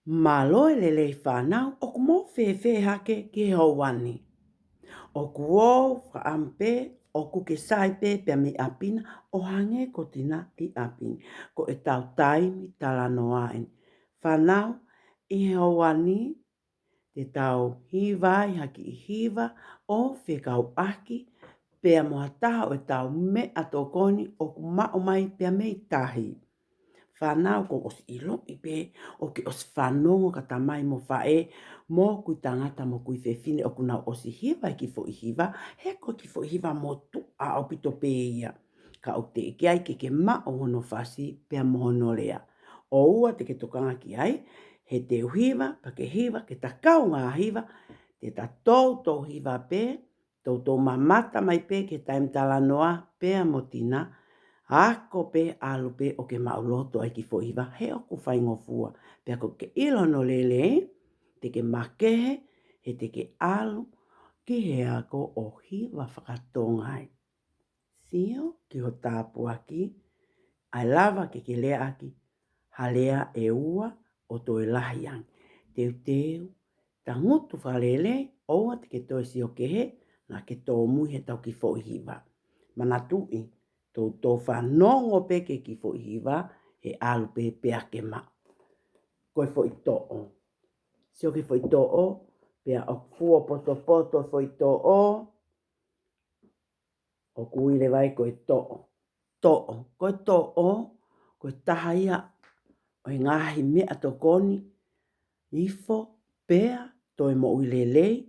Malo le le whanau o ku mo whewhe hake ki he wani. O ku o whaampe o ku ke saipe pia mi apina o hange ko tina I apini. Ko e tau taimi talano aen. Whanau I he wani te tau hiwai haki I hiwa o whekau aki pia moa taha o e tau me atokoni o ku mao mai pia me tahi. Whanau ko os ilo I pe o ke os whanongo ka tamai mo whae mo kui tangata mo kui whewhine o kuna osi hiwa ki fo I hiwa he ko ki fo I hiwa mo tu a o pito pe ia. Ka o te ike ai ke ma o hono whasi pia mohono lea. O ua te ke tokanga ki ai he te uhiwa pa ke hiwa ke takau ngā hiwa te ta tau hiwa pe tau mamata mai pe ke taim tala noa pea mo tina. Ako pe alu pe o ke mauloto ai ki fo iwa he o ku whai ngofua. Pea ko ke ilo no lele te ke makehe he te ke alu ki he ako o hiwa whakatongai. Sio ki ho tāpua ki ai lava ke lea aki halea e ua o toi lahiang. Teu ta ngutu whalele oua te ke toi sio ke he na ke tō mui he tau ki fo hiwa. Manatui. Tō whanongo pe ke ki fo hiwa he alu pe pea ke ma. Koe fo I to'o. Sio ke fo I to'o, pea o fua poto fo I to'o, o kuile vai koe to'o. To'o. Koe to'o, koe taha ia o ngahi mea tokoni, ifo, pea, toi mo uilelei,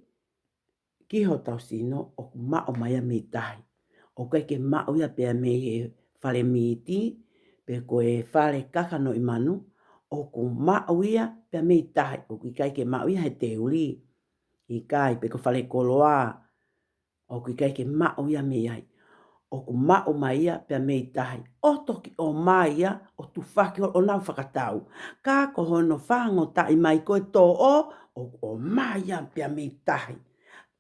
ki ho tau sino o mao maia me tahi. O kai ke mao ia pea me he whare miti, pe koe whare kakano I manu, o ku mao ia pea me tahi, o ki kai ke mao ia he te uli. I kai pe ko whare koloa, o ki kai ke mao ia me ai. O ku mao mai ia pea me tahi. O toki o mai ia, o tu whaki o nau whakatau. Ka ko hono whango tai mai koe tō o mai ia pea me tahi.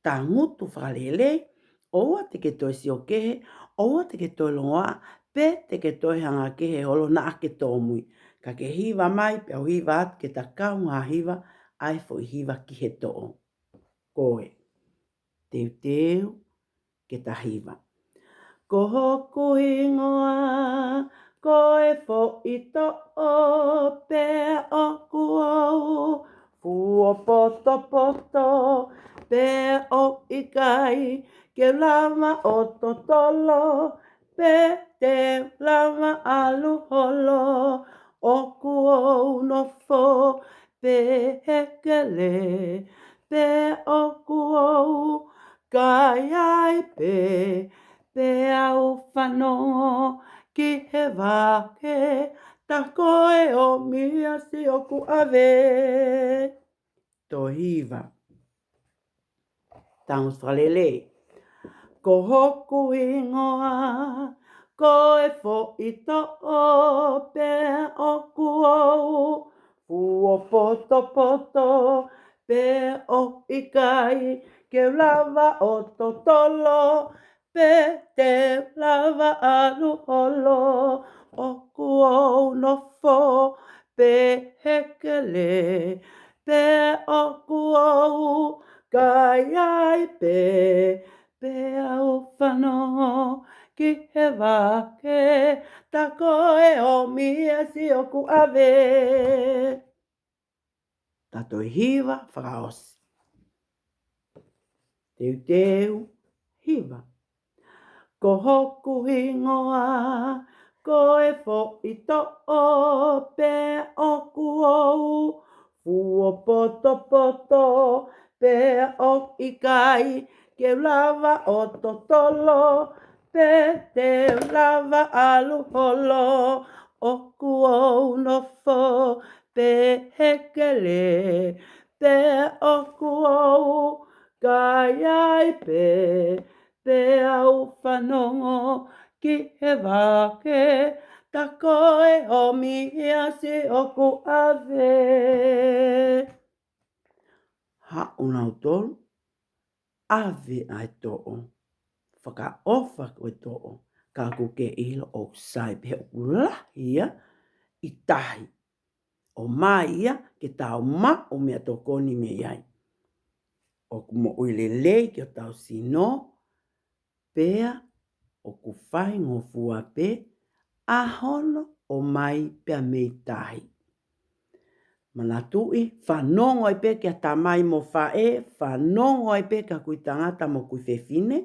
Ta ngutu whalele, oua te ke toi sio kehe, oua te ke toi longoa, pe te ke toi hanga kehe holo na ake tōmui. Ka ke hiwa mai, pe au hiwa atu ke ta kau ngā hiwa, ai fo I hiwa ki he to'o. Koe, teu, ke ta hiwa. Ko hoku ingoa, koe fo I to'o, pe o kuau, fuo poto, pe o ikai, ke lama o totolo, pe te lama alu holo, o kuau no fo, pe hekele, pe o kuau, kai ai pe au whanongo, ki he wake, ta koe o mia si o ku ave. Tō hiwa. Tangus whalele. Ko hoku ingoa, ko e fo I to'o, pe o kuau, fuo poto, pe o ikai, ke lava o totolo, pe te lava alu holo, o kuau no fo, pe hekele, pe o kuau, kai ai pe au whanongo, ki he wake, ta koe o mia si o ku ave. Tato hiwa whakaosi. Teu, hiwa. Ko hoku ingoa, ko e fo I to'o, pe o kuau, fuo poto, pe o ikai, ke lava o totolo, pe te lava alu holo, o kuau no fo, pe hekele, pe o kuau, kai ai pe au whanongo, ki he wake, ta koe o mihia si o ku ave. Ha unau tolu, ave ai to'o. Whaka ofa koe to'o, ka kuke ilo o sai pe o lahia I tahi. o mai ia ke tau ma o mea tokoni me iai. O mo uilelei ke o tau sino, pea o ku whai ngofua pe, ahono o mai pea mei tahi. Mana tui, whanongo ai pe kia tamai mo whae, whanongo ai pe kia kui tangata mo kui whewhine,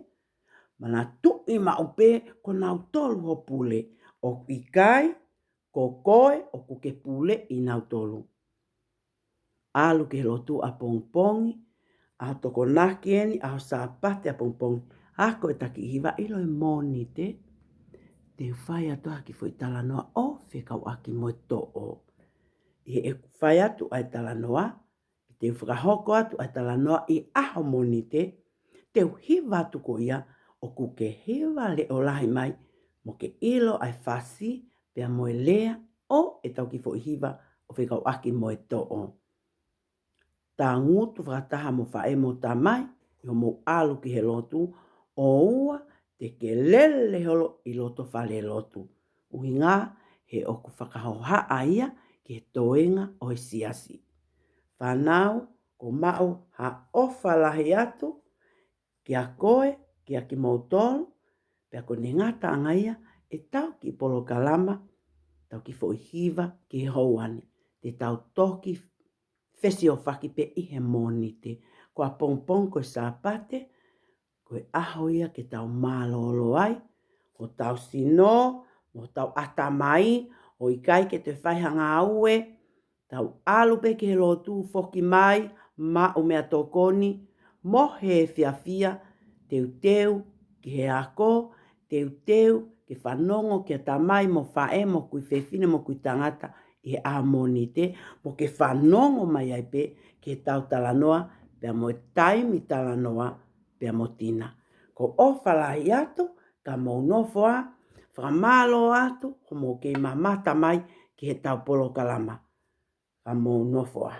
mana tui ma upe ko nau tolu ho pule, o i kai, ko koe, o ku ke pule i nau tolu. Alu ke lotu a pongpongi, a toko nakieni, a sapate a pongpongi, ako e taki hiwa ilo e moni te whai atoa ki fwoi tala noa o whekau aki mo to o. E whai atu ai tala noa, te whakahoko atu ai tala noa i aho moni te hiwa atu ko ia o ku ke hiwa le o lahi mai mo ke ilo ai whasi pea mo e lea o e tau ki fwoi hiwa o whekau aki mo e to o. Tā ngutu whakataha mo whae mo tā mai, i mo alu ki he lotu, o ua te ke lele holo i loto whale lotu. Uhi ngā he oku whakahoha aia ki he toenga o he siasi. Whanau ko mau ha ofa lahi atu, ki a koe, ki a ki mautolu, pia ko ni ngata angaia e tau ki polo kalama, tau ki fo hiva ki he houani, te tau toki whesi o whaki pe i he moni te. Ko a pongpong ko sapate, ko e aho ia ke tau mālolo ai, o tau sino, o tau atamai, o i kai ke te whaihanga aue, tau alu pe ke he lotu whoki mai, ma o mea tokoni, mo he whiawhia, teu teu, ki he ako, teu teu, ke whanongo, ke tamai, mo whae, mo kui whewhine, mo kui tangata, i he amoni te, mo ke whanongo mai ai pe, ke tau talanoa, pea mo e taimi talanoa, pea mo tina. Ko ofa lahi atu, ka mo nofoa, whakamalo atu, ho mo ke mamata mai, ki he tau polo kalama. Ka mo nofoa.